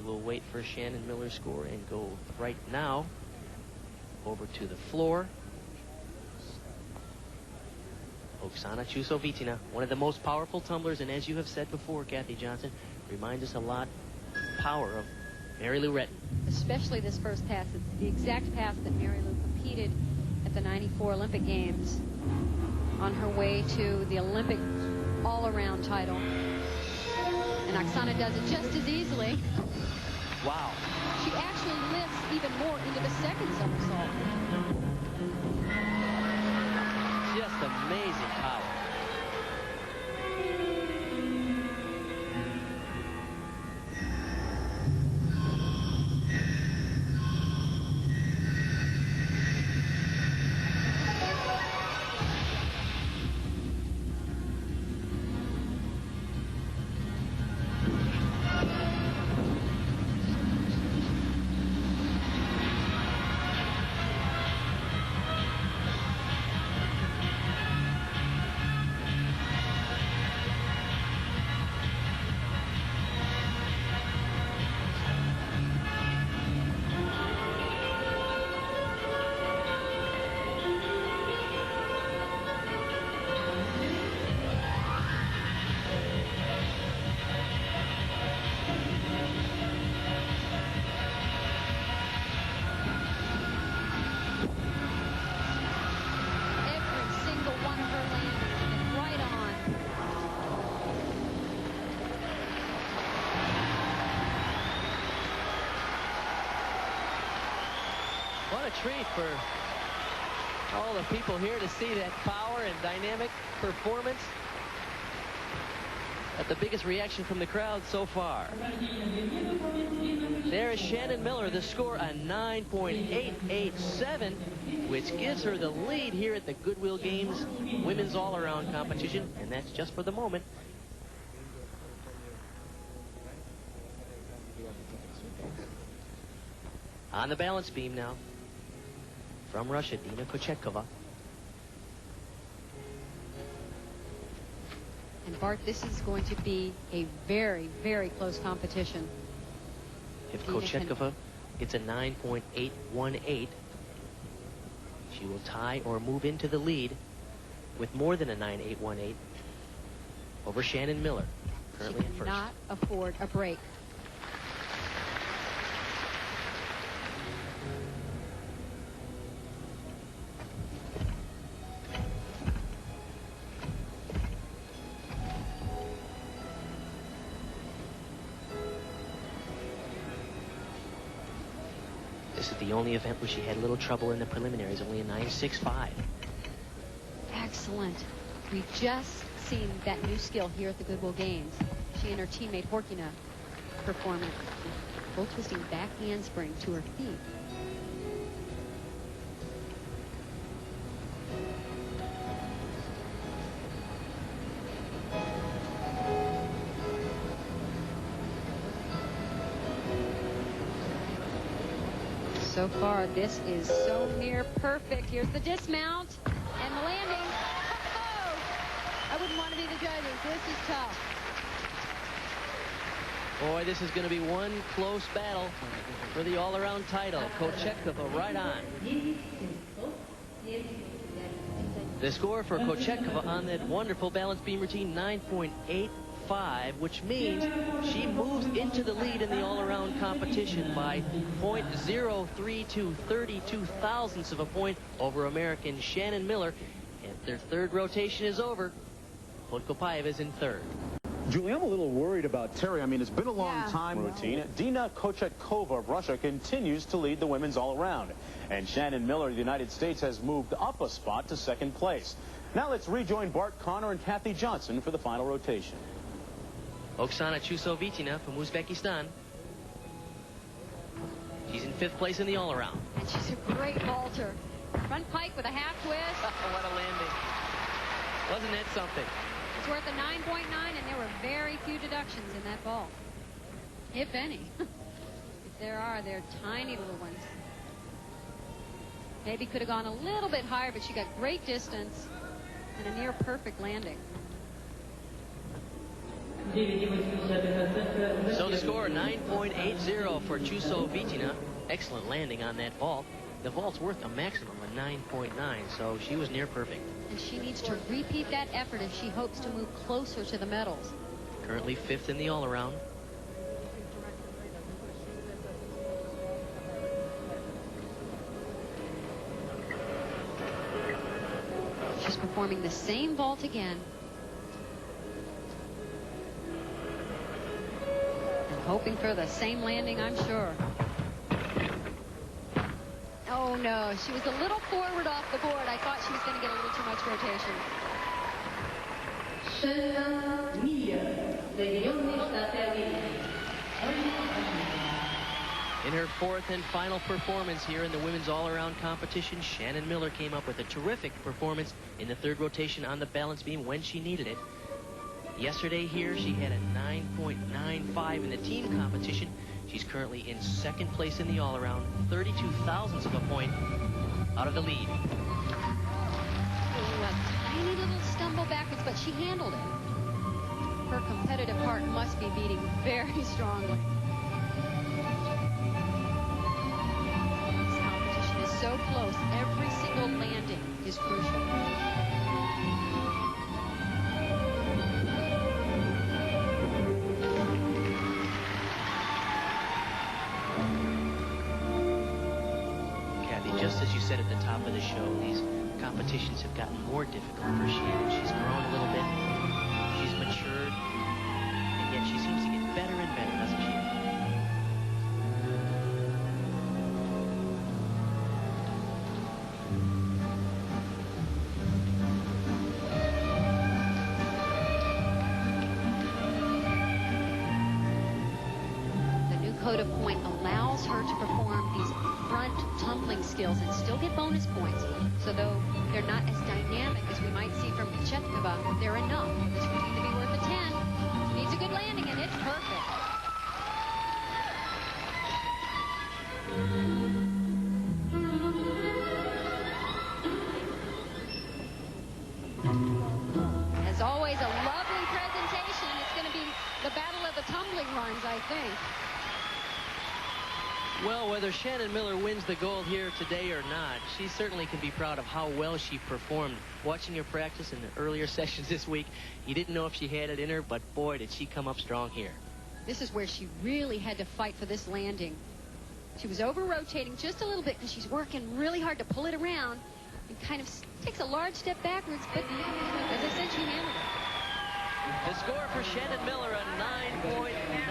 will wait for Shannon Miller's score and go right now over to the floor. Oksana Chusovitina, one of the most powerful tumblers, and as you have said before, Kathy Johnson, reminds us a lot of the power of Mary Lou Retton. Especially this first pass. It's the exact pass that Mary Lou competed at the '94 Olympic Games on her way to the Olympic all-around title. And Oksana does it just as easily. Wow. She actually lifts even more into the second somersault. Just amazing power. What a treat for all the people here to see that power and dynamic performance. At the biggest reaction from the crowd so far. There is Shannon Miller, the score a 9.887, which gives her the lead here at the Goodwill Games women's all-around competition, and that's just for the moment. On the balance beam now, from Russia, Dina Kochetkova. And Bart, this is going to be a very, very close competition. If Kochetkova gets a 9.818, she will tie or move into the lead with more than a 9.818 over Shannon Miller, currently in first. She cannot afford a break. This is the only event where she had a little trouble in the preliminaries, only a 9.65. Excellent. We've just seen that new skill here at the Goodwill Games. She and her teammate Horkina performing both twisting back handspring to her feet. So far, this is so near perfect. Here's the dismount and the landing. Oh, I wouldn't want to be the judges. This is tough. Boy, this is going to be one close battle for the all-around title. Kochetkova right on. The score for Kochetkova on that wonderful balance beam routine, 9.85, which means she moves into the lead in the all-around competition by 0.032, 32 thousandths of a point over American Shannon Miller. And their third rotation is over. Kochetkova is in third. Julie, I'm a little worried about Terry. I mean, it's been a long time routine. Dina Kochetkova of Russia continues to lead the women's all-around. And Shannon Miller of the United States has moved up a spot to second place. Now let's rejoin Bart Connor and Kathy Johnson for the final rotation. Oksana Chusovitina from Uzbekistan. She's in fifth place in the all-around. And she's a great vaulter. Front pike with a half twist. What a landing. Wasn't that something? It's worth a 9.9, and there were very few deductions in that ball. If any. If there are, they're tiny little ones. Maybe could have gone a little bit higher, but she got great distance and a near perfect landing. So the score, 9.80 for Chusovitina. Excellent landing on that vault. The vault's worth a maximum of 9.9, so she was near perfect. And she needs to repeat that effort if she hopes to move closer to the medals. Currently 5th in the all-around. She's performing the same vault again. And hoping for the same landing, I'm sure. Oh, no. She was a little forward off the board. I thought she was going to get a little too much rotation. In her 4th and final performance here in the women's all-around competition, Shannon Miller came up with a terrific performance in the 3rd rotation on the balance beam when she needed it. Yesterday here, she had a 9.95 in the team competition. She's currently in 2nd place in the all-around, 32 thousandths of a point out of the lead. Ooh, a tiny little stumble backwards, but she handled it. Her competitive heart must be beating very strongly. This competition is so close. Every single landing is crucial. Just as you said at the top of the show, these competitions have gotten more difficult for Shannon. She's grown a little bit. She's matured. And yet she seems to get better and better, doesn't she? The new code of point allows her to perform these front tumbling skills and still get bonus points. So though they're not as dynamic as we might see from Kochetkova, they're enough for this routine to be worth a 10. She needs a good landing, and it's perfect. As always, a lovely presentation. It's going to be the battle of the tumbling runs, I think. Well, whether Shannon Miller wins the gold here today or not, she certainly can be proud of how well she performed. Watching her practice in the earlier sessions this week, you didn't know if she had it in her, but boy, did she come up strong here. This is where she really had to fight for this landing. She was over-rotating just a little bit because she's working really hard to pull it around. It kind of takes a large step backwards, but as I said, she handled it. The score for Shannon Miller, a 9.912.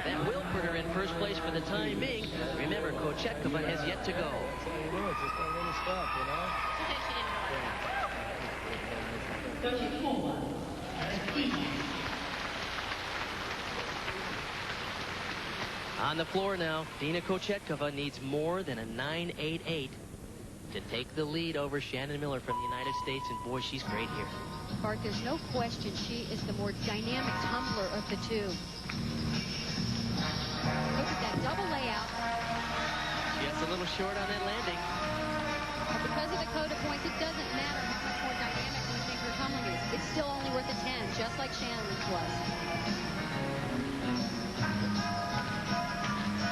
That will put her in 1st place for the time being. Remember, Kochetkova has yet to go. On the floor now, Dina Kochetkova needs more than a 9.88 to take the lead over Shannon Miller from the United States, and boy, she's great here. Bart, there's no question she is the more dynamic tumbler of the two. Look at that double layout. She gets a little short on that landing. But because of the code of points, it doesn't matter how much more dynamic we think her tumbling is. It's still only worth a 10, just like Shannon's was.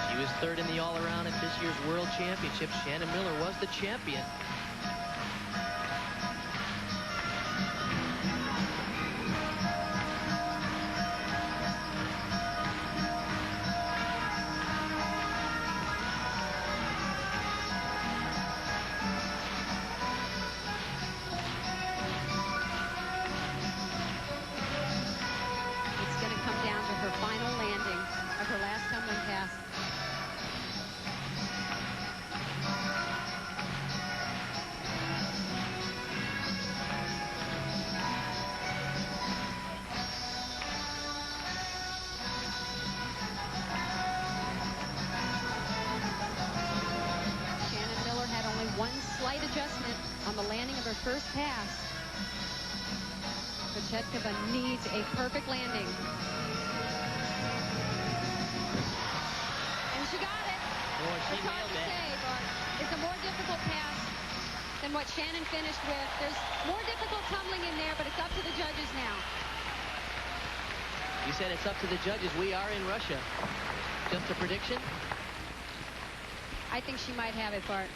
She was 3rd in the all-around at this year's World Championship. Shannon Miller was the champion. It's going to come down to her final landing of her last tumbling pass. Slight adjustment on the landing of her 1st pass. Kochetkova needs a perfect landing. And she got it. Boy, she nailed that. It's a more difficult pass than what Shannon finished with. There's more difficult tumbling in there, but it's up to the judges now. You said it's up to the judges. We are in Russia. Just a prediction? I think she might have it, Bart.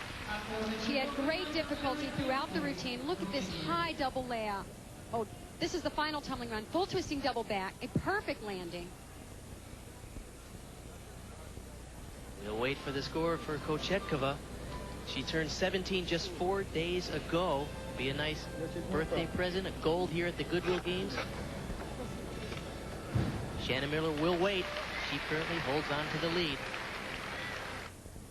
She had great difficulty throughout the routine. Look at this high double layout. Oh, this is the final tumbling run. Full twisting double back. A perfect landing. We'll wait for the score for Kochetkova. She turned 17 just 4 days ago. Be a nice birthday present, a gold here at the Goodwill Games. Shannon Miller will wait. She currently holds on to the lead.